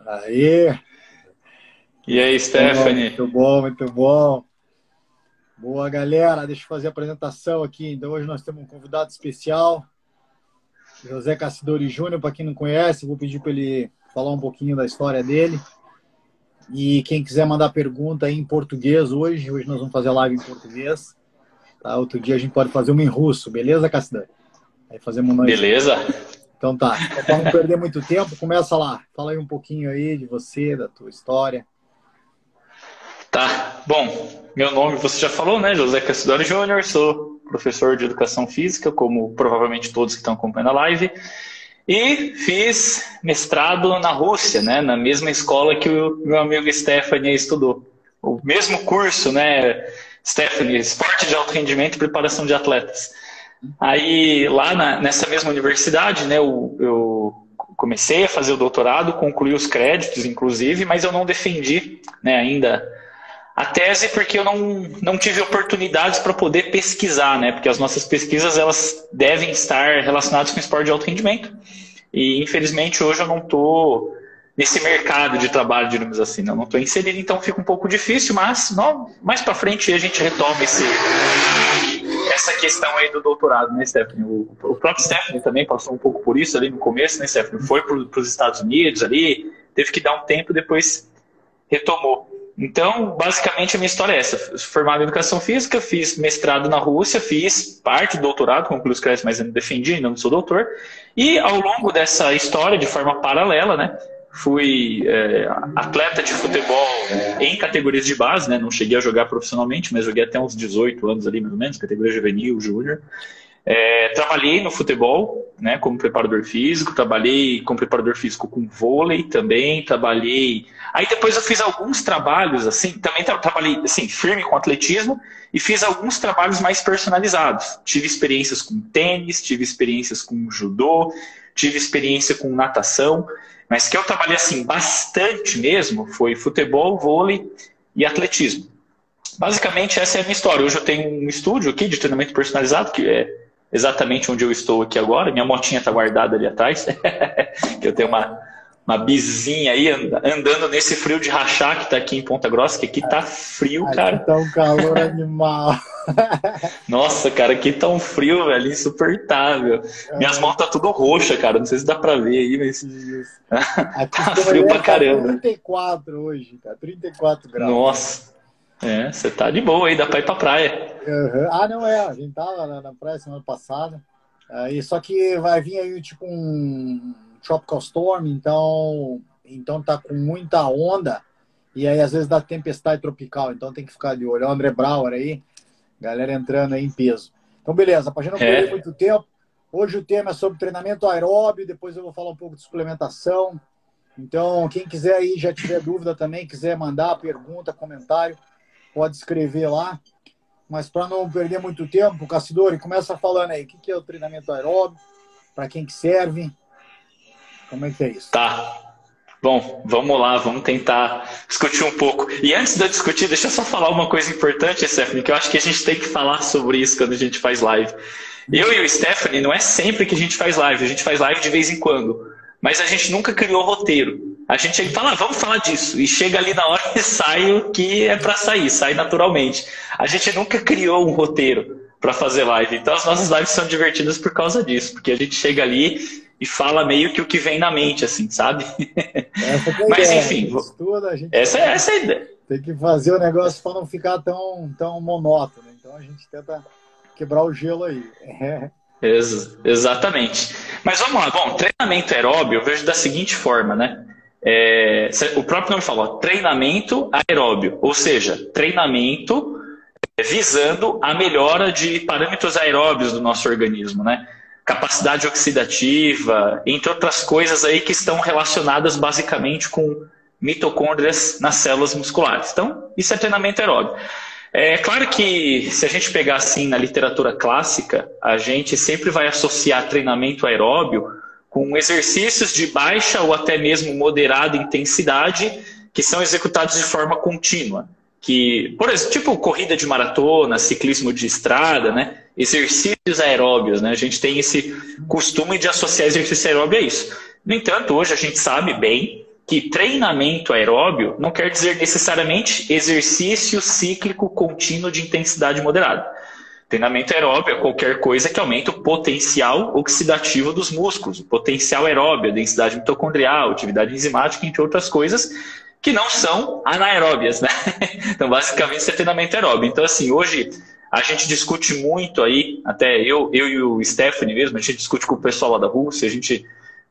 Aí, E aí, Stephanie? muito bom, muito bom. Boa, galera, deixa eu fazer a apresentação aqui. Então, hoje nós temos um convidado especial, José Cassidori Júnior. Para quem não conhece, vou pedir para ele falar um pouquinho da história dele. E quem quiser mandar pergunta aí em português hoje nós vamos fazer a live em português. Tá? Outro dia a gente pode fazer uma em russo, beleza, Cassidori? Aí fazemos nós. Beleza? Então tá, para não perder muito tempo, começa lá. Fala aí um pouquinho aí de você, da tua história. Tá. Bom, meu nome você já falou, né? José Cassidori Júnior, sou professor de Educação Física, como provavelmente todos que estão acompanhando a live. E fiz mestrado na Rússia, né? Na mesma escola que o meu amigo Stephanie estudou. O mesmo curso, né? Stephanie, Esporte de Alto Rendimento e Preparação de Atletas. Aí, lá nessa mesma universidade, né, eu comecei a fazer o doutorado, concluí os créditos, inclusive, mas eu não defendi, né, ainda a tese porque eu não tive oportunidades para poder pesquisar, né, porque as nossas pesquisas elas devem estar relacionadas com esporte de alto rendimento. E, infelizmente, hoje eu não estou nesse mercado de trabalho, digamos assim, né, eu não estou inserido, então fica um pouco difícil, mas mais para frente a gente retoma essa questão aí do doutorado, né, Stephanie? O próprio Stephanie também passou um pouco por isso ali no começo, né, Stephanie? Foi para os Estados Unidos ali, teve que dar um tempo, depois retomou. Então, basicamente, a minha história é essa. Formado em Educação Física, fiz mestrado na Rússia, fiz parte do doutorado, concluí os créditos, mas eu não defendi, ainda não sou doutor. E, ao longo dessa história, de forma paralela, né, fui atleta de futebol em categorias de base, né? Não cheguei a jogar profissionalmente, mas joguei até uns 18 anos ali, mais ou menos, categoria juvenil, júnior. Trabalhei no futebol, né, como preparador físico, trabalhei como preparador físico com vôlei também, trabalhei... Aí depois eu fiz alguns trabalhos, assim, também trabalhei assim, firme com atletismo e fiz alguns trabalhos mais personalizados. Tive experiências com tênis, tive experiências com judô, tive experiência com natação, mas que eu trabalhei assim bastante mesmo foi futebol, vôlei e atletismo. Basicamente essa é a minha história. Hoje eu tenho um estúdio aqui de treinamento personalizado, que é exatamente onde eu estou aqui agora. Minha motinha está guardada ali atrás, que eu tenho uma bizinha aí andando nesse frio de rachar que está aqui em Ponta Grossa, que aqui tá frio, cara. Aqui tá um calor animal. Nossa, cara, aqui tá um frio, velho, insuportável. Minhas mãos tá tudo roxa, cara. Não sei se dá pra ver aí, mas tá frio pra caramba. 34 hoje, cara. 34 graus. Nossa. Você tá de boa aí, dá pra ir pra praia. Ah, não é. A gente tava na praia semana passada. Só que vai vir aí tipo um tropical storm, então tá com muita onda. E aí às vezes dá tempestade tropical. Então tem que ficar de olho. O André Brauer aí. Galera entrando aí em peso. Então, beleza. Para a gente não perder muito tempo, hoje o tema é sobre treinamento aeróbio, depois eu vou falar um pouco de suplementação. Então, quem quiser aí, já tiver dúvida também, quiser mandar pergunta, comentário, pode escrever lá. Mas para não perder muito tempo, Cassidori, começa falando aí, o que é o treinamento aeróbio, para quem que serve, como é que é isso? Tá. Bom, vamos lá, vamos tentar discutir um pouco. E antes de eu discutir, deixa eu só falar uma coisa importante, Stephanie, que eu acho que a gente tem que falar sobre isso quando a gente faz live. Eu e o Stephanie, não é sempre que a gente faz live de vez em quando. Mas a gente nunca criou roteiro. A gente chega e fala, vamos falar disso. E chega ali na hora e sai o que é para sair, sai naturalmente. A gente nunca criou um roteiro para fazer live. Então as nossas lives são divertidas por causa disso, porque a gente chega ali e fala meio que o que vem na mente, assim, sabe? Mas enfim, essa é a ideia. Tem que fazer o negócio para não ficar tão monótono. Então a gente tenta quebrar o gelo aí. Exatamente. Mas vamos lá. Bom, treinamento aeróbio eu vejo da seguinte forma, né? O próprio nome fala, treinamento aeróbio, ou seja, treinamento visando a melhora de parâmetros aeróbios do nosso organismo, né? Capacidade oxidativa, entre outras coisas aí que estão relacionadas basicamente com mitocôndrias nas células musculares. Então, isso é treinamento aeróbio. É claro que se a gente pegar assim na literatura clássica, a gente sempre vai associar treinamento aeróbio com exercícios de baixa ou até mesmo moderada intensidade que são executados de forma contínua. Que, por exemplo, tipo corrida de maratona, ciclismo de estrada, né? Exercícios aeróbios, né? A gente tem esse costume de associar exercício aeróbio a isso. No entanto, hoje a gente sabe bem que treinamento aeróbio não quer dizer necessariamente exercício cíclico contínuo de intensidade moderada. Treinamento aeróbio é qualquer coisa que aumente o potencial oxidativo dos músculos, o potencial aeróbio, a densidade mitocondrial, atividade enzimática, entre outras coisas, que não são anaeróbias, né? Então, basicamente, isso é treinamento aeróbio. Então, assim, hoje a gente discute muito aí, até eu e o Stephanie mesmo, a gente discute com o pessoal lá da Rússia, a gente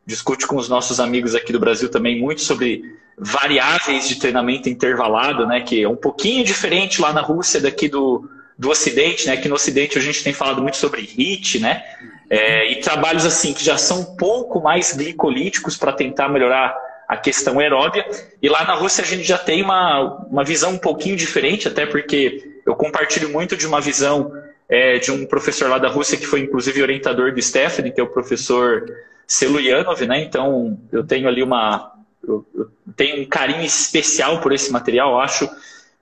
discute com os nossos amigos aqui do Brasil também muito sobre variáveis de treinamento intervalado, né? Que é um pouquinho diferente lá na Rússia daqui do Ocidente, né? Que no Ocidente a gente tem falado muito sobre HIIT, né? E trabalhos assim que já são um pouco mais glicolíticos para tentar melhorar a questão aeróbia. E lá na Rússia a gente já tem uma visão um pouquinho diferente, até porque eu compartilho muito de uma visão de um professor lá da Rússia que foi inclusive orientador do Stephanie, que é o professor Seluyanov, né? Então eu tenho ali eu tenho um carinho especial por esse material, eu acho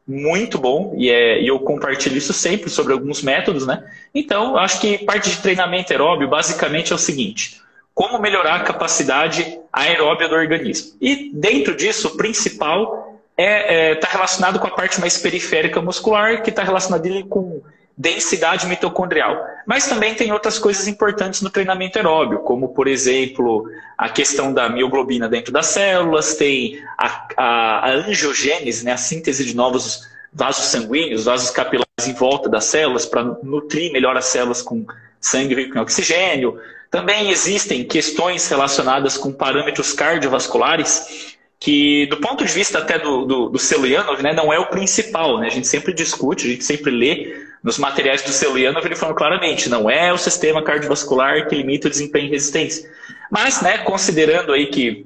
muito bom, e eu compartilho isso sempre sobre alguns métodos, né? Então, acho que parte de treinamento aeróbio basicamente é o seguinte: como melhorar a capacidade aeróbia do organismo. E dentro disso, o principal está relacionado com a parte mais periférica muscular, que está relacionado ali com densidade mitocondrial. Mas também tem outras coisas importantes no treinamento aeróbio, como, por exemplo, a questão da mioglobina dentro das células, tem a angiogênese, né, a síntese de novos vasos sanguíneos, vasos capilares em volta das células, para nutrir melhor as células com sangue rico em oxigênio. Também existem questões relacionadas com parâmetros cardiovasculares, que do ponto de vista até do Seluyanov, né, não é o principal, né? A gente sempre discute, a gente sempre lê nos materiais do Seluyanov, ele falando claramente, não é o sistema cardiovascular que limita o desempenho e resistência. Mas, né, considerando aí que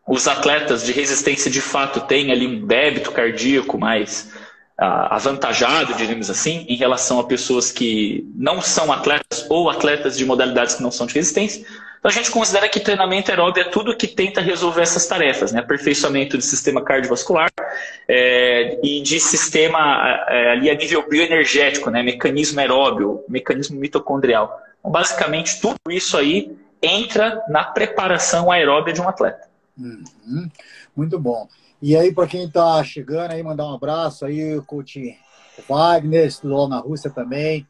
os atletas de resistência de fato têm ali um débito cardíaco mais avantajado, diríamos assim, em relação a pessoas que não são atletas ou atletas de modalidades que não são de resistência. Então a gente considera que treinamento aeróbio é tudo que tenta resolver essas tarefas, né? Aperfeiçoamento do sistema cardiovascular e de sistema ali a nível bioenergético, né? Mecanismo aeróbio, mecanismo mitocondrial. Então, basicamente, tudo isso aí entra na preparação aeróbia de um atleta. Muito bom. E aí, para quem está chegando aí, mandar um abraço aí, o coach Wagner, estudou na Rússia também.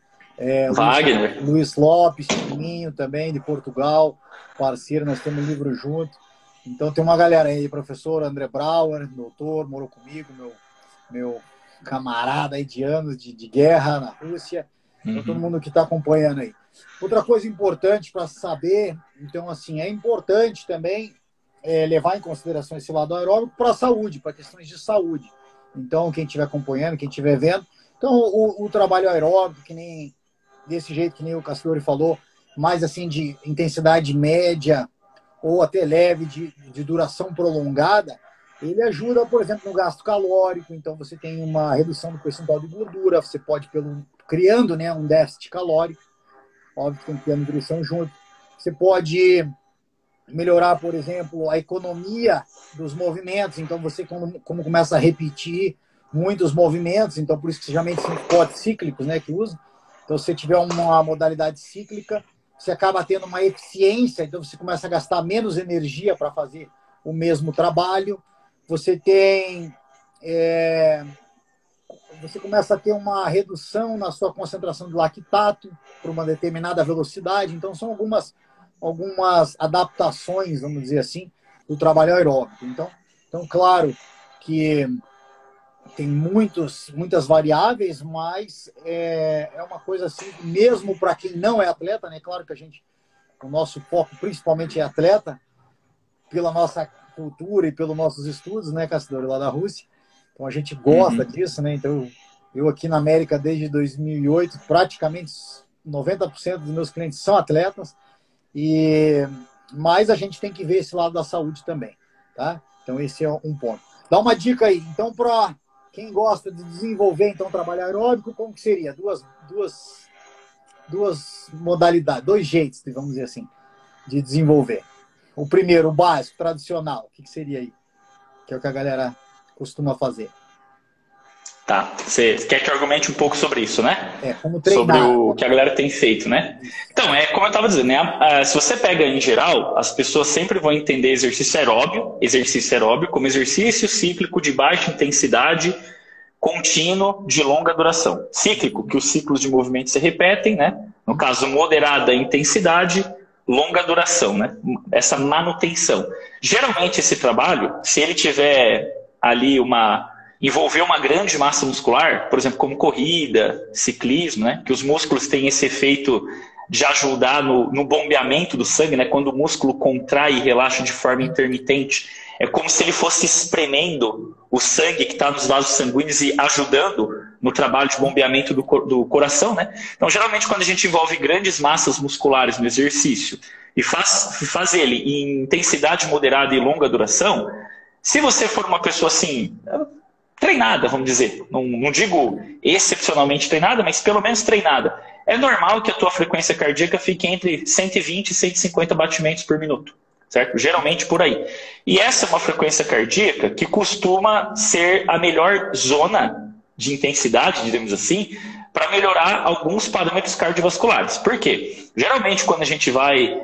Wagner. Luiz Lopes, Tininho também, de Portugal, parceiro, nós temos um livro junto. Então tem uma galera aí, professor André Brauer, doutor, morou comigo, meu camarada aí de anos de guerra na Rússia. Então todo mundo que está acompanhando aí. Outra coisa importante para saber, então assim, é importante também levar em consideração esse lado aeróbico para a saúde, para questões de saúde. Então, quem estiver acompanhando, quem estiver vendo, então o trabalho aeróbico, que nem desse jeito que nem o Castori falou, mais assim de intensidade média ou até leve, de duração prolongada, ele ajuda, por exemplo, no gasto calórico. Então, você tem uma redução do percentual de gordura, você pode, criando, né, um déficit calórico, óbvio que tem que ter a nutrição junto. Você pode melhorar, por exemplo, a economia dos movimentos. Então, você, como começa a repetir muitos movimentos, então por isso que geralmente são esportes cíclicos, né, que usam. Então, se você tiver uma modalidade cíclica, você acaba tendo uma eficiência, então você começa a gastar menos energia para fazer o mesmo trabalho. Você tem... você começa a ter uma redução na sua concentração de lactato por uma determinada velocidade. Então, são algumas adaptações, vamos dizer assim, do trabalho aeróbico. Então claro que tem muitas variáveis, mas é uma coisa assim, mesmo para quem não é atleta, né? Claro que o nosso foco principalmente é atleta, pela nossa cultura e pelos nossos estudos, né, Cassidori, lá da Rússia. Então a gente gosta disso, né? Então eu aqui na América desde 2008, praticamente 90% dos meus clientes são atletas. Mas a gente tem que ver esse lado da saúde também, tá? Então esse é um ponto. Dá uma dica aí. Então, para quem gosta de desenvolver então trabalho aeróbico, como que seria? Duas modalidades, dois jeitos, vamos dizer assim, de desenvolver. O primeiro, o básico, tradicional, o que seria aí? Que é o que a galera costuma fazer. Tá. Você quer que eu argumente um pouco sobre isso, né? Como treinar. Sobre o que a galera tem feito, né? Então, como eu estava dizendo, né? Se você pega em geral, as pessoas sempre vão entender exercício aeróbio como exercício cíclico de baixa intensidade, contínuo, de longa duração. Cíclico, que os ciclos de movimento se repetem, né? No caso, moderada intensidade, longa duração, né? Essa manutenção. Geralmente, esse trabalho, se ele tiver ali envolver uma grande massa muscular, por exemplo, como corrida, ciclismo, né? Que os músculos têm esse efeito de ajudar no bombeamento do sangue, né? Quando o músculo contrai e relaxa de forma intermitente, é como se ele fosse espremendo o sangue que está nos vasos sanguíneos e ajudando no trabalho de bombeamento do coração, né? Então, geralmente, quando a gente envolve grandes massas musculares no exercício e faz ele em intensidade moderada e longa duração, se você for uma pessoa assim, treinada, vamos dizer, não digo excepcionalmente treinada, mas pelo menos treinada, é normal que a tua frequência cardíaca fique entre 120 e 150 batimentos por minuto, certo? Geralmente por aí. E essa é uma frequência cardíaca que costuma ser a melhor zona de intensidade, digamos assim, para melhorar alguns parâmetros cardiovasculares. Por quê? Geralmente quando a gente vai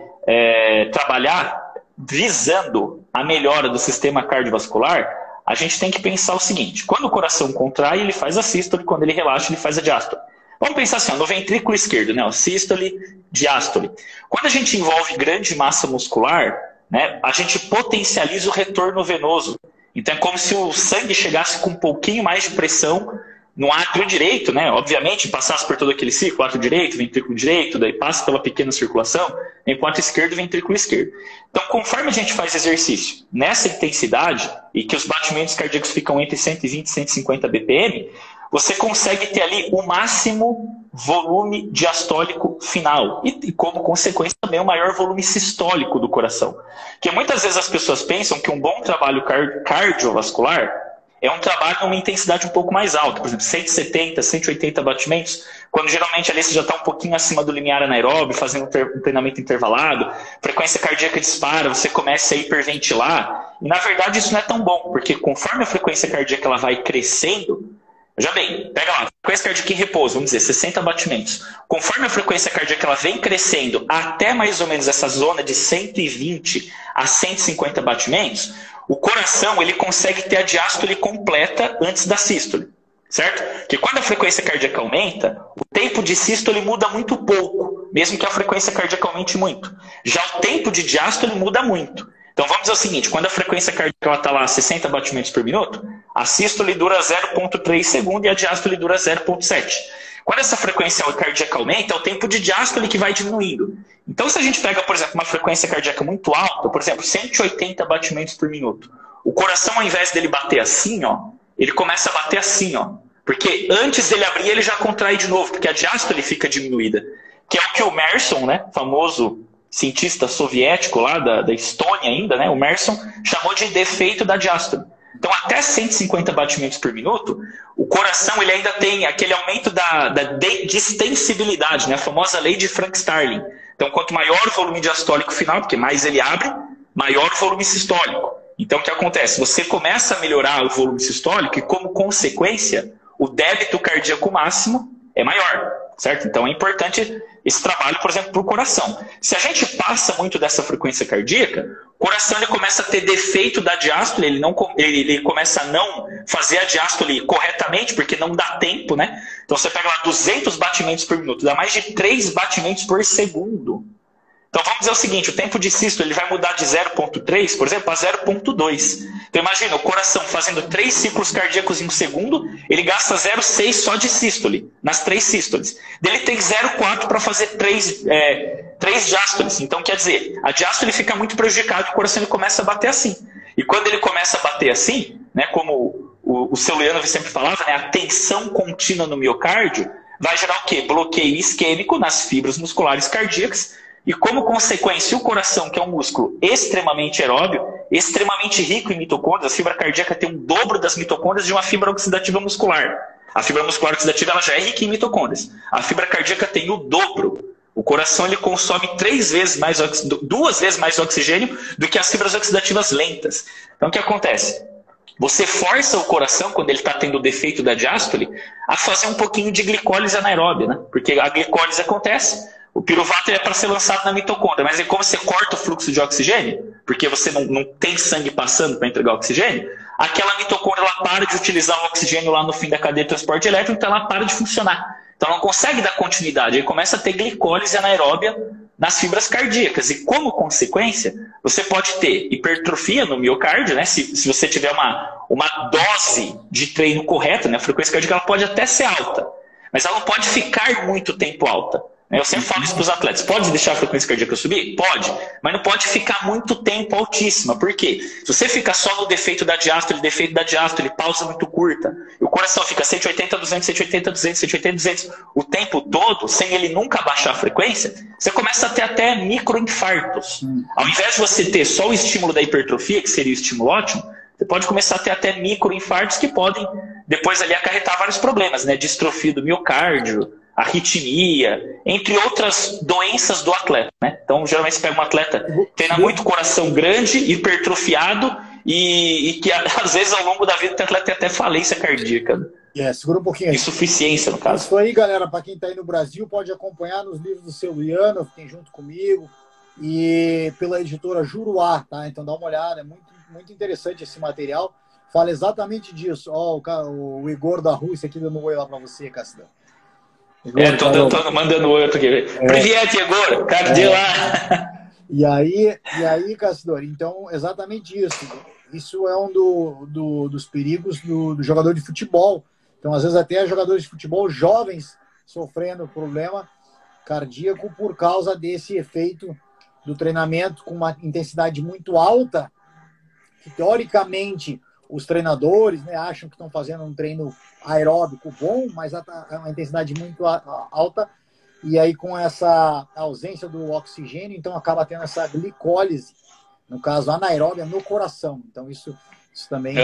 trabalhar visando a melhora do sistema cardiovascular, a gente tem que pensar o seguinte: quando o coração contrai, ele faz a sístole, quando ele relaxa, ele faz a diástole. Vamos pensar assim, no ventrículo esquerdo, né? Sístole, diástole. Quando a gente envolve grande massa muscular, né, a gente potencializa o retorno venoso. Então é como se o sangue chegasse com um pouquinho mais de pressão no átrio direito, né? Obviamente, passasse por todo aquele ciclo, átrio direito, ventrículo direito, daí passa pela pequena circulação, enquanto esquerdo, ventrículo esquerdo. Então, conforme a gente faz exercício nessa intensidade, e que os batimentos cardíacos ficam entre 120 e 150 BPM, você consegue ter ali o máximo volume diastólico final. E como consequência, também o maior volume sistólico do coração. Porque muitas vezes as pessoas pensam que um bom trabalho cardiovascular é um trabalho numa intensidade um pouco mais alta, por exemplo, 170, 180 batimentos, quando geralmente ali você já está um pouquinho acima do limiar anaeróbio, fazendo um treinamento intervalado, frequência cardíaca dispara, você começa a hiperventilar, e na verdade isso não é tão bom, porque conforme a frequência cardíaca ela vai crescendo, já bem, pega lá, frequência cardíaca em repouso, vamos dizer, 60 batimentos, conforme a frequência cardíaca ela vem crescendo até mais ou menos essa zona de 120 a 150 batimentos, o coração ele consegue ter a diástole completa antes da sístole, certo? Porque quando a frequência cardíaca aumenta, o tempo de sístole muda muito pouco, mesmo que a frequência cardíaca aumente muito. Já o tempo de diástole muda muito. Então vamos dizer o seguinte, quando a frequência cardíaca está lá a 60 batimentos por minuto, a sístole dura 0,3 segundo e a diástole dura 0,7. Quando essa frequência cardíaca aumenta, é o tempo de diástole que vai diminuindo. Então, se a gente pega, por exemplo, uma frequência cardíaca muito alta, por exemplo, 180 batimentos por minuto, o coração, ao invés dele bater assim, ó, ele começa a bater assim, ó. Porque antes dele abrir, ele já contrai de novo, porque a diástole fica diminuída. Que é o que o Merson, né, famoso cientista soviético lá da Estônia ainda, né, o Merson chamou de defeito da diástole. Então, até 150 batimentos por minuto, o coração ele ainda tem aquele aumento da distensibilidade, né? A famosa lei de Frank-Starling. Então, quanto maior o volume diastólico final, porque mais ele abre, maior o volume sistólico. Então, o que acontece? Você começa a melhorar o volume sistólico e, como consequência, o débito cardíaco máximo é maior, certo? Então, é importante esse trabalho, por exemplo, para o coração. Se a gente passa muito dessa frequência cardíaca, o coração ele começa a ter defeito da diástole, ele começa a não fazer a diástole corretamente, porque não dá tempo, né? Então você pega lá 200 batimentos por minuto, dá mais de 3 batimentos por segundo. Então vamos dizer o seguinte, o tempo de sístole ele vai mudar de 0,3, por exemplo, a 0,2. Então imagina, o coração fazendo 3 ciclos cardíacos em um segundo, ele gasta 0,6 só de sístole, nas 3 sístoles. Ele tem 0,4 para fazer 3 diástoles. Então quer dizer, a diástole fica muito prejudicada, o coração ele começa a bater assim. E quando ele começa a bater assim, né, como o seu Leandro sempre falava, né, a tensão contínua no miocárdio vai gerar o quê? Bloqueio isquêmico nas fibras musculares cardíacas. E como consequência, o coração, que é um músculo extremamente aeróbio, extremamente rico em mitocôndrias, a fibra cardíaca tem um dobro das mitocôndrias de uma fibra oxidativa muscular. A fibra muscular oxidativa ela já é rica em mitocôndrias. A fibra cardíaca tem o dobro. O coração ele consome 2 vezes mais oxigênio do que as fibras oxidativas lentas. Então o que acontece? você força o coração, quando ele está tendo o defeito da diástole, a fazer um pouquinho de glicólise anaeróbia, né? Porque a glicólise acontece, o piruvato é para ser lançado na mitocôndria, mas aí como você corta o fluxo de oxigênio, porque você não tem sangue passando para entregar oxigênio, aquela mitocôndria ela para de utilizar o oxigênio lá no fim da cadeia de transporte elétrico, então ela para de funcionar. Então ela não consegue dar continuidade, aí começa a ter glicólise anaeróbia nas fibras cardíacas. E como consequência, você pode ter hipertrofia no miocárdio, né? Se você tiver uma dose de treino correta, né? A frequência cardíaca ela pode até ser alta, mas ela não pode ficar muito tempo alta. Eu sempre falo isso para os atletas. Pode deixar a frequência cardíaca subir? Pode. Mas não pode ficar muito tempo altíssima. Por quê? Se você fica só no defeito da diástole, pausa muito curta, e o coração fica 180, 200, 180, 200, 180, 200 o tempo todo, sem ele nunca baixar a frequência, você começa a ter até microinfartos. Ao invés de você ter só o estímulo da hipertrofia, que seria o estímulo ótimo, você pode começar a ter até microinfartos que podem depois ali acarretar vários problemas, né? Distrofia do miocárdio, arritmia, entre outras doenças do atleta, né? Então, geralmente você pega um atleta que treina muito coração grande, hipertrofiado e que às vezes ao longo da vida o atleta tem até falência cardíaca. Segura um pouquinho aí. Insuficiência, no caso. Isso aí, galera, para quem está aí no Brasil, pode acompanhar nos livros do seu Liano, que tem junto comigo, e pela editora Juruá, tá? Então dá uma olhada, é muito interessante esse material. Fala exatamente disso. Ó, o Igor da Rússia aqui dando um oi lá para você, Cassidão. Tô mandando outro aqui. Privet, Igor, cadê lá? E aí, Cassidor, então, exatamente isso. Isso é um dos perigos do jogador de futebol. Então, às vezes, até jogadores de futebol jovens sofrendo problema cardíaco por causa desse efeito do treinamento com uma intensidade muito alta, que, teoricamente, os treinadores, né, acham que estão fazendo um treino aeróbico bom, mas é uma intensidade muito alta, e aí com essa ausência do oxigênio, então acaba tendo essa glicólise, no caso anaeróbia, no coração. Então isso também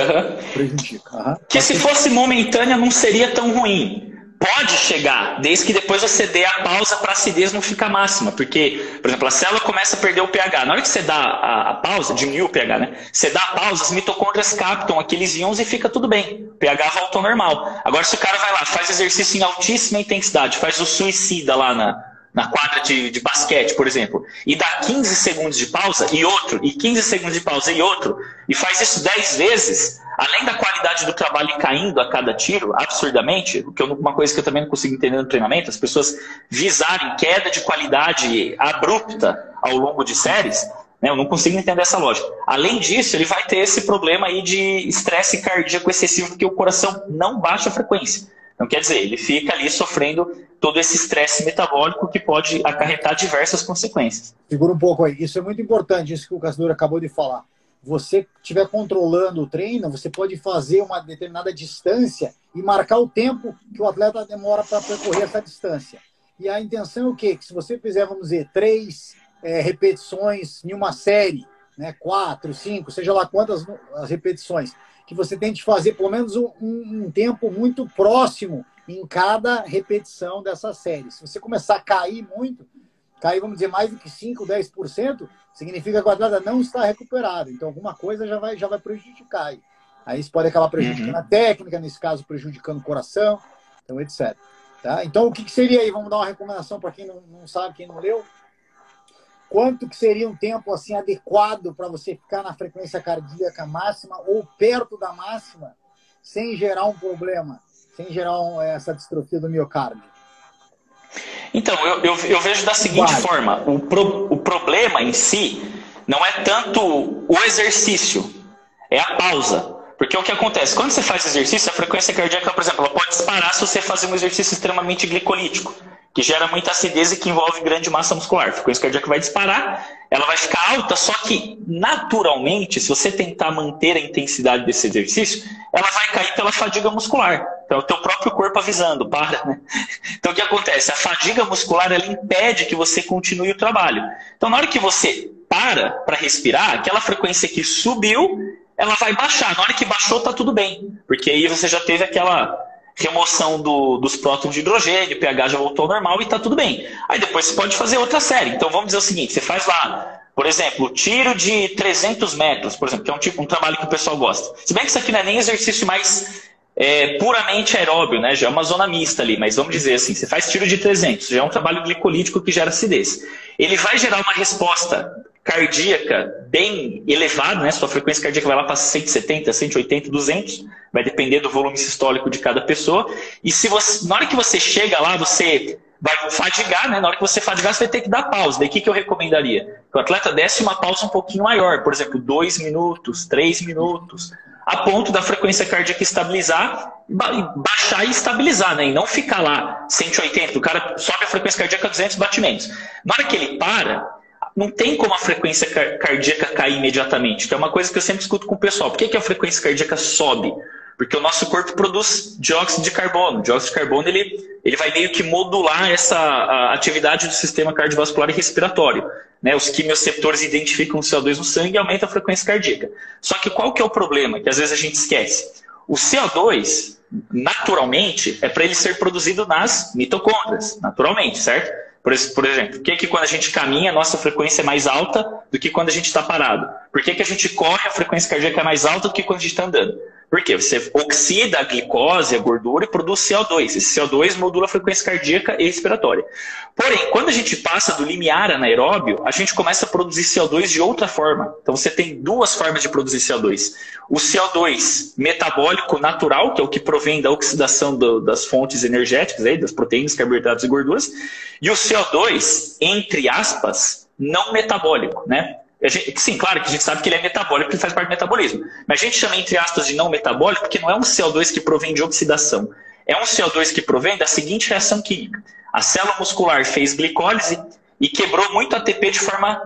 prejudica. Que se fosse momentânea não seria tão ruim. Pode chegar, desde que depois você dê a pausa para a acidez não ficar máxima. Porque, por exemplo, a célula começa a perder o pH. Na hora que você dá a pausa, diminui o pH, né? Você dá a pausa, as mitocôndrias captam aqueles íons e fica tudo bem. O pH volta ao normal. Agora, se o cara vai lá, faz exercício em altíssima intensidade, faz o suicida lá na quadra de basquete, por exemplo, e dá 15 segundos de pausa e outro, e 15 segundos de pausa e outro, e faz isso 10 vezes, além da qualidade do trabalho ir caindo a cada tiro, absurdamente, uma coisa que eu também não consigo entender no treinamento, as pessoas visarem queda de qualidade abrupta ao longo de séries, né, eu não consigo entender essa lógica. Além disso, ele vai ter esse problema aí de estresse cardíaco excessivo, porque o coração não baixa a frequência. Então, quer dizer, ele fica ali sofrendo todo esse estresse metabólico que pode acarretar diversas consequências. Segura um pouco aí. Isso é muito importante, isso que o Cassidor acabou de falar. Você estiver controlando o treino, você pode fazer uma determinada distância e marcar o tempo que o atleta demora para percorrer essa distância. E a intenção é o quê? Que se você fizer, vamos dizer, 3 repetições em uma série, né, 4, 5, seja lá quantas as repetições, que você tente fazer pelo menos um tempo muito próximo em cada repetição dessa série. Se você começar a cair muito, vamos dizer, mais do que 5%, 10%, significa que o atleta não está recuperado. Então, alguma coisa já vai prejudicar. Aí isso pode acabar prejudicando a técnica, nesse caso, prejudicando o coração, então, etc. Tá? Então, o que seria aí? Vamos dar uma recomendação para quem não sabe, quem não leu. Quanto que seria um tempo assim adequado para você ficar na frequência cardíaca máxima ou perto da máxima, sem gerar um problema, sem gerar essa distrofia do miocárdio? Então, eu vejo da seguinte forma, o problema em si não é tanto o exercício, é a pausa. Porque o que acontece? Quando você faz exercício, a frequência cardíaca, por exemplo, ela pode disparar se você fazer um exercício extremamente glicolítico, que gera muita acidez e que envolve grande massa muscular. A frequência cardíaca vai disparar, ela vai ficar alta, só que naturalmente, se você tentar manter a intensidade desse exercício, ela vai cair pela fadiga muscular. Então, é o teu próprio corpo avisando, para, né? Então, o que acontece? A fadiga muscular, ela impede que você continue o trabalho. Então, na hora que você para respirar, aquela frequência que subiu, ela vai baixar. Na hora que baixou, tá tudo bem. Porque aí você já teve aquela remoção dos prótons de hidrogênio, o pH já voltou ao normal e está tudo bem. Aí depois você pode fazer outra série. Então vamos dizer o seguinte, você faz lá Por exemplo, tiro de 300 metros, por exemplo, que é um trabalho que o pessoal gosta. Se bem que isso aqui não é nem exercício mais puramente aeróbio, né? Já é uma zona mista ali, mas vamos dizer assim, você faz tiro de 300, já é um trabalho glicolítico que gera acidez. Ele vai gerar uma resposta cardíaca bem elevada, né? Sua frequência cardíaca vai lá para 170, 180, 200, vai depender do volume sistólico de cada pessoa. E se você, na hora que você chega lá, você vai fadigar, né? Na hora que você fadigar, você vai ter que dar pausa. Daí o que eu recomendaria? Que o atleta desse uma pausa um pouquinho maior, por exemplo, 2 minutos, 3 minutos, a ponto da frequência cardíaca estabilizar, baixar e estabilizar, né? E não ficar lá 180, o cara sobe a frequência cardíaca a 200 batimentos. Na hora que ele para, não tem como a frequência cardíaca cair imediatamente, que é uma coisa que eu sempre escuto com o pessoal. Por que a frequência cardíaca sobe? Porque o nosso corpo produz dióxido de carbono. O dióxido de carbono ele vai meio que modular a atividade do sistema cardiovascular e respiratório. Né? Os quimioreceptores identificam o CO2 no sangue e aumentam a frequência cardíaca. Só que qual que é o problema? Que às vezes a gente esquece. O CO2, naturalmente, é para ele ser produzido nas mitocôndrias. Naturalmente, certo? Por exemplo, por que quando a gente caminha a nossa frequência é mais alta do que quando a gente está parado? Por que a gente corre a frequência cardíaca é mais alta do que quando a gente está andando? Por quê? Você oxida a glicose, a gordura e produz CO2. Esse CO2 modula a frequência cardíaca e respiratória. Porém, quando a gente passa do limiar anaeróbio, a gente começa a produzir CO2 de outra forma. Então você tem duas formas de produzir CO2. O CO2 metabólico natural, que é o que provém da oxidação das fontes energéticas, aí, das proteínas, carboidratos e gorduras. E o CO2, entre aspas, não metabólico, né? Sim, claro que a gente sabe que ele é metabólico, porque ele faz parte do metabolismo. Mas a gente chama, entre aspas, de não metabólico porque não é um CO2 que provém de oxidação. É um CO2 que provém da seguinte reação química. A célula muscular fez glicólise e quebrou muito ATP de forma,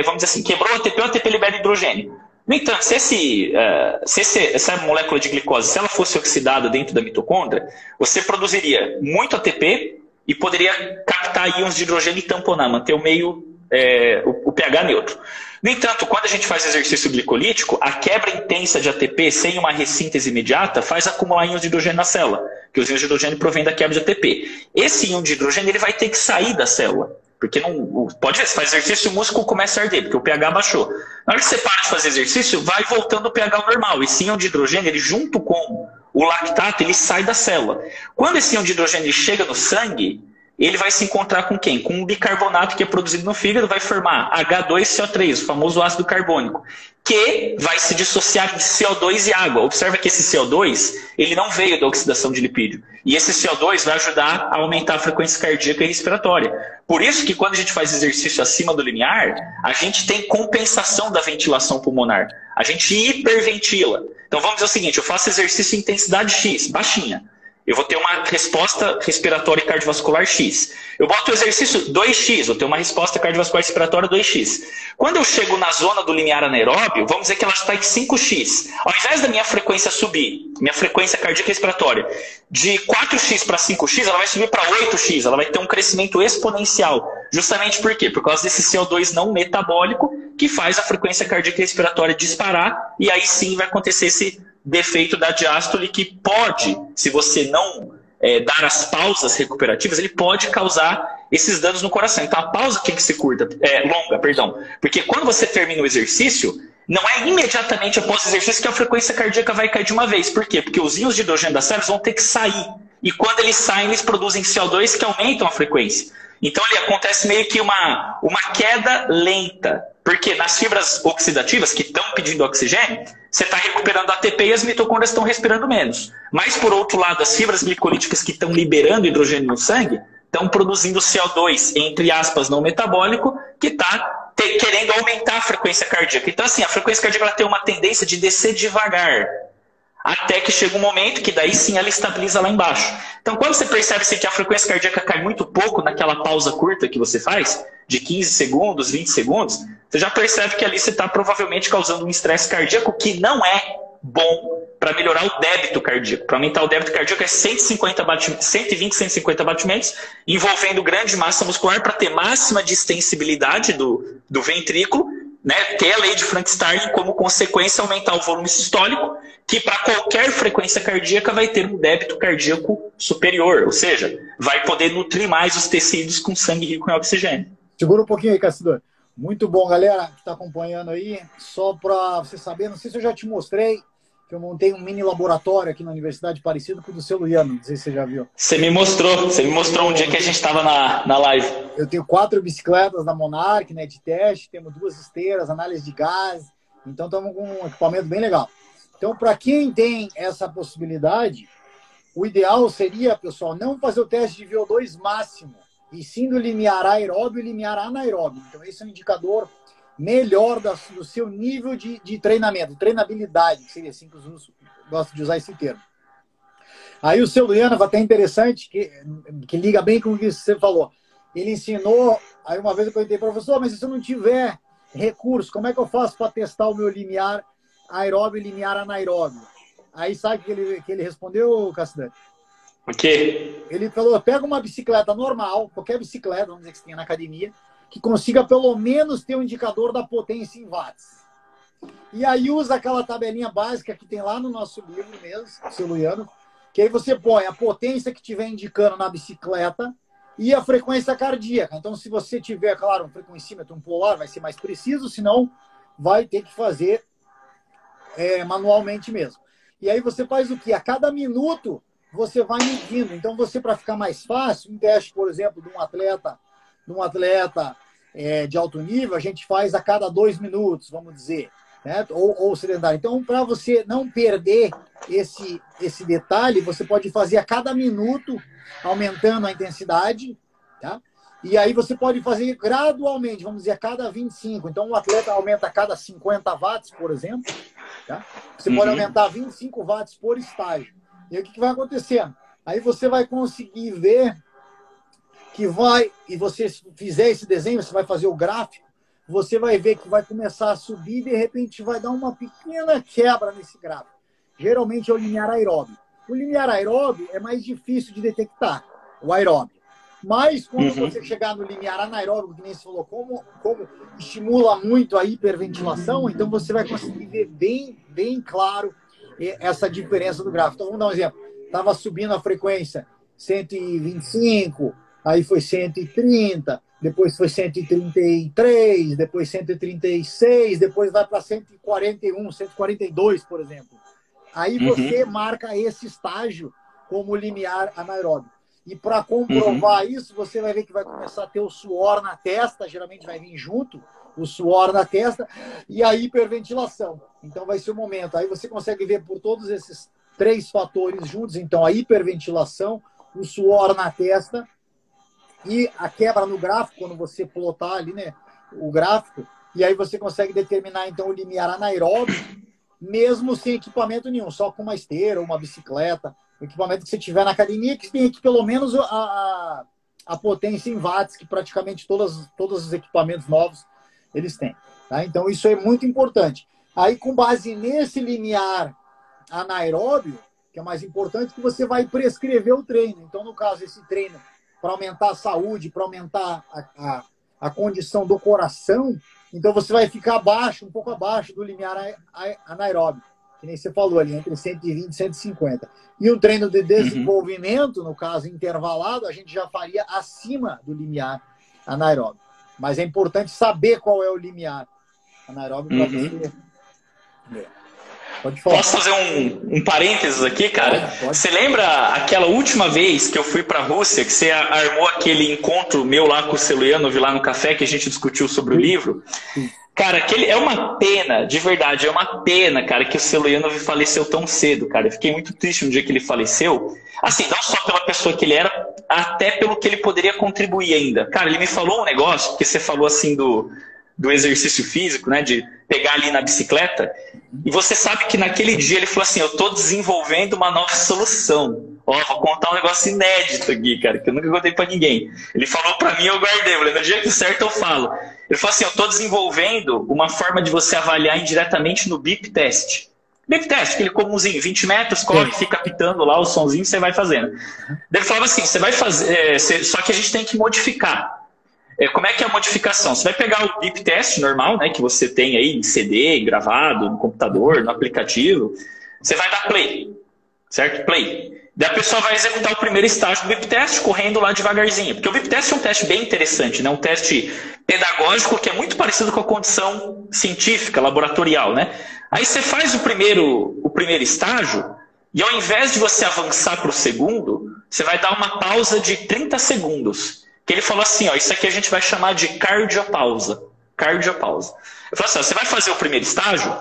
vamos dizer assim, quebrou o ATP libera hidrogênio. No entanto, se essa molécula de glicose, se ela fosse oxidada dentro da mitocôndria, você produziria muito ATP e poderia captar íons de hidrogênio e tamponar, manter o meio, o pH neutro. No entanto, quando a gente faz exercício glicolítico, a quebra intensa de ATP sem uma ressíntese imediata faz acumular íons de hidrogênio na célula, que os íons de hidrogênio provêm da quebra de ATP. Esse íon de hidrogênio ele vai ter que sair da célula, porque não pode ver, se faz exercício o músculo começa a arder, porque o pH baixou. Na hora que você para de fazer exercício, vai voltando o pH ao normal. Esse íon de hidrogênio, ele junto com o lactato, ele sai da célula. Quando esse íon de hidrogênio chega no sangue, ele vai se encontrar com quem? Com um bicarbonato que é produzido no fígado, vai formar H2CO3, o famoso ácido carbônico, que vai se dissociar de CO2 e água. Observa que esse CO2 ele não veio da oxidação de lipídio. E esse CO2 vai ajudar a aumentar a frequência cardíaca e respiratória. Por isso que quando a gente faz exercício acima do limiar, a gente tem compensação da ventilação pulmonar. A gente hiperventila. Então vamos dizer o seguinte, eu faço exercício em intensidade X, baixinha. Eu vou ter uma resposta respiratória e cardiovascular X. Eu boto o exercício 2X, vou ter uma resposta cardiovascular e respiratória 2X. Quando eu chego na zona do limiar anaeróbio, vamos dizer que ela está em 5X. Ao invés da minha frequência subir, minha frequência cardíaca e respiratória, de 4X para 5X, ela vai subir para 8X. Ela vai ter um crescimento exponencial. Justamente por quê? Por causa desse CO2 não metabólico que faz a frequência cardíaca e respiratória disparar e aí sim vai acontecer esse defeito da diástole que pode, se você não dar as pausas recuperativas, ele pode causar esses danos no coração. Então a pausa tem que ser longa, perdão. Porque quando você termina o exercício, não é imediatamente após o exercício que a frequência cardíaca vai cair de uma vez. Por quê? Porque os íons de hidrogênio das células vão ter que sair. E quando eles saem, eles produzem CO2 que aumentam a frequência. Então ele acontece meio que uma queda lenta. Porque nas fibras oxidativas que estão pedindo oxigênio, você está recuperando ATP e as mitocôndrias estão respirando menos. Mas, por outro lado, as fibras glicolíticas que estão liberando hidrogênio no sangue estão produzindo CO2, entre aspas, não metabólico, que está querendo aumentar a frequência cardíaca. Então, assim, a frequência cardíaca ela tem uma tendência de descer devagar, até que chega um momento que daí sim ela estabiliza lá embaixo. Então, quando você percebe que a frequência cardíaca cai muito pouco naquela pausa curta que você faz, de 15 segundos, 20 segundos, você já percebe que ali você está provavelmente causando um estresse cardíaco que não é bom para melhorar o débito cardíaco. Para aumentar o débito cardíaco é 120, 150 batimentos, envolvendo grande massa muscular para ter máxima distensibilidade do ventrículo, né, ter a lei de Frankenstein como consequência aumentar o volume sistólico, que para qualquer frequência cardíaca vai ter um débito cardíaco superior, ou seja, vai poder nutrir mais os tecidos com sangue rico em oxigênio. Segura um pouquinho aí, Cassidor. Muito bom, galera que está acompanhando aí. Só para você saber, não sei se eu já te mostrei, que eu montei um mini laboratório aqui na Universidade de Aparecida com o do seu Luiano, não sei se você já viu. Você me mostrou um dia que a gente estava na live. Eu tenho 4 bicicletas da Monarch, né, de teste, temos 2 esteiras, análise de gás, então estamos com um equipamento bem legal. Então, para quem tem essa possibilidade, o ideal seria, pessoal, não fazer o teste de VO2 máximo, e sim do limiar aeróbio e limiar anaeróbio. Então, esse é um indicador melhor do seu nível de treinamento, treinabilidade, que seria assim que eu gosto de usar esse termo. Aí o seu Luiano vai até interessante, que liga bem com o que você falou. Ele ensinou, aí uma vez eu perguntei, professor, mas se eu não tiver recurso, como é que eu faço para testar o meu limiar aeróbio e limiar anaeróbio? Aí sabe o que ele respondeu, Castanho? O quê? Ele falou, pega uma bicicleta normal, qualquer bicicleta, vamos dizer que você tenha na academia, que consiga pelo menos ter um indicador da potência em watts. E aí usa aquela tabelinha básica que tem lá no nosso livro mesmo, seu Luiano, que aí você põe a potência que estiver indicando na bicicleta e a frequência cardíaca. Então, se você tiver, claro, um frequencímetro, um polar, vai ser mais preciso, senão vai ter que fazer manualmente mesmo. E aí você faz o quê? A cada minuto você vai medindo. Então, você, para ficar mais fácil, um teste, por exemplo, de um atleta de alto nível, a gente faz a cada 2 minutos, vamos dizer, né? Ou sedentário. Então, para você não perder esse detalhe, você pode fazer a cada minuto, aumentando a intensidade, tá? E aí você pode fazer gradualmente, vamos dizer, a cada 25. Então, um atleta aumenta a cada 50 watts, por exemplo, tá? Você pode aumentar 25 watts por estágio. E aí, o que vai acontecendo? Aí você vai conseguir ver que e você fizer esse desenho, você vai fazer o gráfico, você vai ver que vai começar a subir e, de repente, vai dar uma pequena quebra nesse gráfico. Geralmente é o limiar aeróbio. O limiar aeróbio é mais difícil de detectar, o aeróbio. Mas, quando você chegar no limiar anaeróbio, que nem você falou, como estimula muito a hiperventilação, então você vai conseguir ver bem claro essa diferença do gráfico. Então, vamos dar um exemplo. Estava subindo a frequência 125, aí foi 130, depois foi 133, depois 136, depois vai para 141, 142, por exemplo. Aí você marca esse estágio como limiar anaeróbio. E para comprovar isso, você vai ver que vai começar a ter o suor na testa, geralmente vai vir junto, o suor na testa, e a hiperventilação. Então vai ser o momento. Aí você consegue ver por todos esses 3 fatores juntos. Então a hiperventilação, o suor na testa e a quebra no gráfico, quando você plotar ali, né, o gráfico, e aí você consegue determinar então o limiar anaeróbio, mesmo sem equipamento nenhum, só com uma esteira ou uma bicicleta, o equipamento que você tiver na academia, que tem aqui pelo menos a potência em watts, que praticamente todos os equipamentos novos eles têm. Tá? Então isso é muito importante. Aí, com base nesse limiar anaeróbio, que é mais importante, que você vai prescrever o treino. Então, no caso, esse treino para aumentar a saúde, para aumentar a condição do coração, então você vai ficar abaixo, um pouco abaixo do limiar anaeróbio, que nem você falou ali, entre 120 e 150. E um treino de desenvolvimento, no caso intervalado, a gente já faria acima do limiar anaeróbio. Mas é importante saber qual é o limiar anaeróbio para você. Pode falar. Posso fazer um parênteses aqui, cara? Pode. Você lembra aquela última vez que eu fui para a Rússia, que você armou aquele encontro meu lá com o Celuiano, vi lá no café, que a gente discutiu sobre o livro? Cara, é uma pena, de verdade, é uma pena, cara, que o Celuiano faleceu tão cedo, cara. Eu fiquei muito triste no dia que ele faleceu. Assim, não só pela pessoa que ele era, até pelo que ele poderia contribuir ainda. Cara, ele me falou um negócio, porque você falou assim do exercício físico, né, de pegar ali na bicicleta, e você sabe que naquele dia ele falou assim, eu tô desenvolvendo uma nova solução. Ó, vou contar um negócio inédito aqui, cara, que eu nunca contei pra ninguém. Ele falou pra mim, eu guardei, falei, no dia que certo eu falo. Ele falou assim, eu tô desenvolvendo uma forma de você avaliar indiretamente no beep test. Beep test, aquele comumzinho, 20 metros, corre, fica apitando lá o sonzinho, você vai fazendo. Ele falava assim, você vai fazer, só que a gente tem que modificar. Como é que é a modificação? Você vai pegar o beep test normal, né, que você tem aí em CD, gravado, no computador, no aplicativo. Você vai dar play, certo? Play. Daí a pessoa vai executar o primeiro estágio do BIP Test correndo lá devagarzinho. Porque o BIP Test é um teste bem interessante, né? Um teste pedagógico que é muito parecido com a condição científica, laboratorial, né? Aí você faz o primeiro estágio e ao invés de você avançar para o segundo, você vai dar uma pausa de 30 segundos. Que ele falou assim, ó, isso aqui a gente vai chamar de cardiopausa. Cardiopausa. Eu falei assim, ó, você vai fazer o primeiro estágio,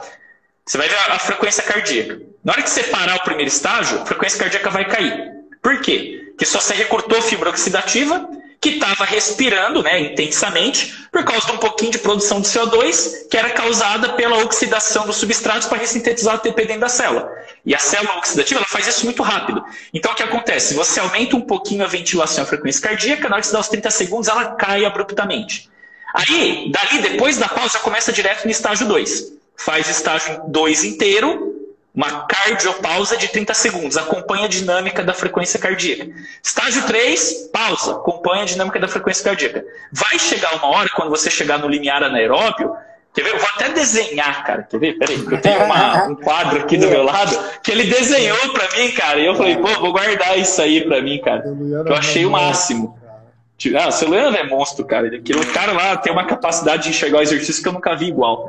você vai ver a frequência cardíaca. Na hora que você parar o primeiro estágio, a frequência cardíaca vai cair. Por quê? Porque só você recrutou fibra oxidativa que estava respirando, né, intensamente por causa de um pouquinho de produção de CO2 que era causada pela oxidação dos substratos para ressintetizar o ATP dentro da célula. E a célula oxidativa ela faz isso muito rápido. Então o que acontece? Você aumenta um pouquinho a ventilação e a frequência cardíaca, na hora que você dá os 30 segundos ela cai abruptamente. Aí, dali, depois da pausa, já começa direto no estágio 2. Faz o estágio 2 inteiro, uma cardiopausa de 30 segundos, acompanha a dinâmica da frequência cardíaca. Estágio 3, pausa, acompanha a dinâmica da frequência cardíaca. Vai chegar uma hora, quando você chegar no limiar anaeróbio, quer ver? Eu vou até desenhar, cara, quer ver? Peraí, eu tenho um quadro aqui do meu lado, que ele desenhou pra mim, cara, e eu falei, pô, vou guardar isso aí pra mim, cara, que eu achei o máximo. Ah, o Celiano é monstro, cara. O cara lá tem uma capacidade de enxergar o exercício que eu nunca vi igual.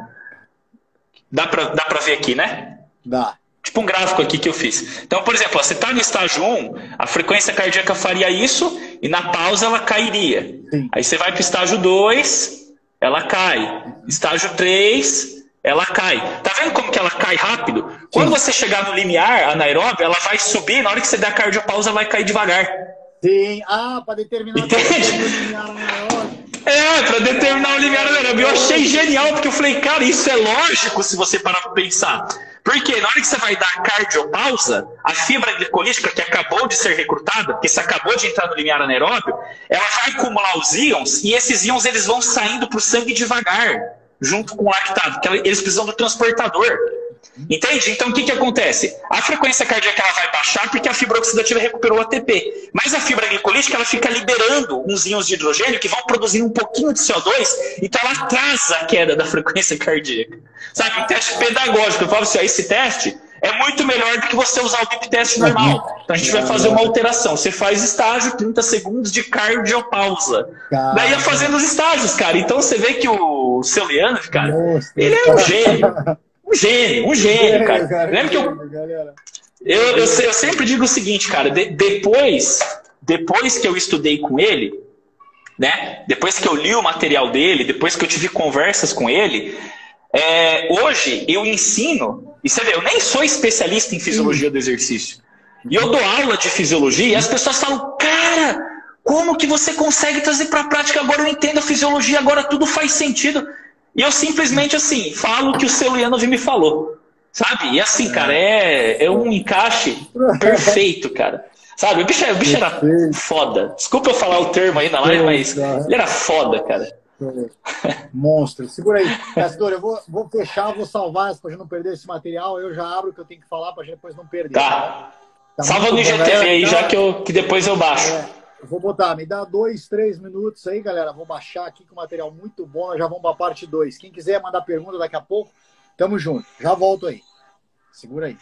Dá pra ver aqui, né? Dá. Tipo um gráfico aqui que eu fiz. Então, por exemplo, ó, você está no estágio 1, a frequência cardíaca faria isso e na pausa ela cairia. Sim. Aí você vai para o estágio 2, ela cai. Estágio 3, ela cai. Tá vendo como que ela cai rápido? Sim. Quando você chegar no limiar anaeróbio, ela vai subir, na hora que você der a cardiopausa, ela vai cair devagar. Sim, para determinar Entende? Para determinar o limiar anaeróbio. Eu achei genial, porque eu falei, cara, isso é lógico se você parar para pensar. Porque na hora que você vai dar a cardiopausa, a fibra glicolítica que acabou de ser recrutada, porque você acabou de entrar no limiar anaeróbio, ela vai acumular os íons, e esses íons eles vão saindo para o sangue devagar, junto com o lactato, porque eles precisam do transportador. Entende? Então o que acontece? A frequência cardíaca ela vai baixar porque a fibra oxidativa recuperou o ATP. Mas a fibra glicolítica ela fica liberando uns íons de hidrogênio que vão produzindo um pouquinho de CO2, então ela atrasa a queda da frequência cardíaca. Sabe? Um teste pedagógico. Eu falo assim, ó, esse teste é muito melhor do que você usar o BIP teste normal. Então a gente vai fazer uma alteração. Você faz estágio, 30 segundos de cardiopausa. Daí ia fazendo os estágios, cara. Então você vê que o Celiano, cara, ele é um gênio. Um gênio, cara. Lembra que eu sempre digo o seguinte, cara, depois que eu estudei com ele, né? Depois que eu li o material dele, depois que eu tive conversas com ele, hoje eu ensino, e você vê, eu nem sou especialista em fisiologia do exercício. E eu dou aula de fisiologia e as pessoas falam, cara, como que você consegue trazer para a prática? Agora eu entendo a fisiologia, agora tudo faz sentido. E eu simplesmente, assim, falo o que o Celianov me falou, sabe? E assim, cara, é um encaixe perfeito, cara. Sabe, o bicho era foda. Desculpa eu falar o termo aí na live, mas ele era foda, cara. Monstro. Segura aí. Castor, eu vou fechar, vou salvar para não perder esse material. Eu já abro o que eu tenho que falar para depois não perder. Tá salva no IGTV aí, já que depois eu baixo. Vou botar, me dá 2, 3 minutos aí, galera. Vou baixar aqui com material muito bom. Nós já vamos para a parte 2. Quem quiser mandar pergunta daqui a pouco, tamo junto. Já volto aí. Segura aí.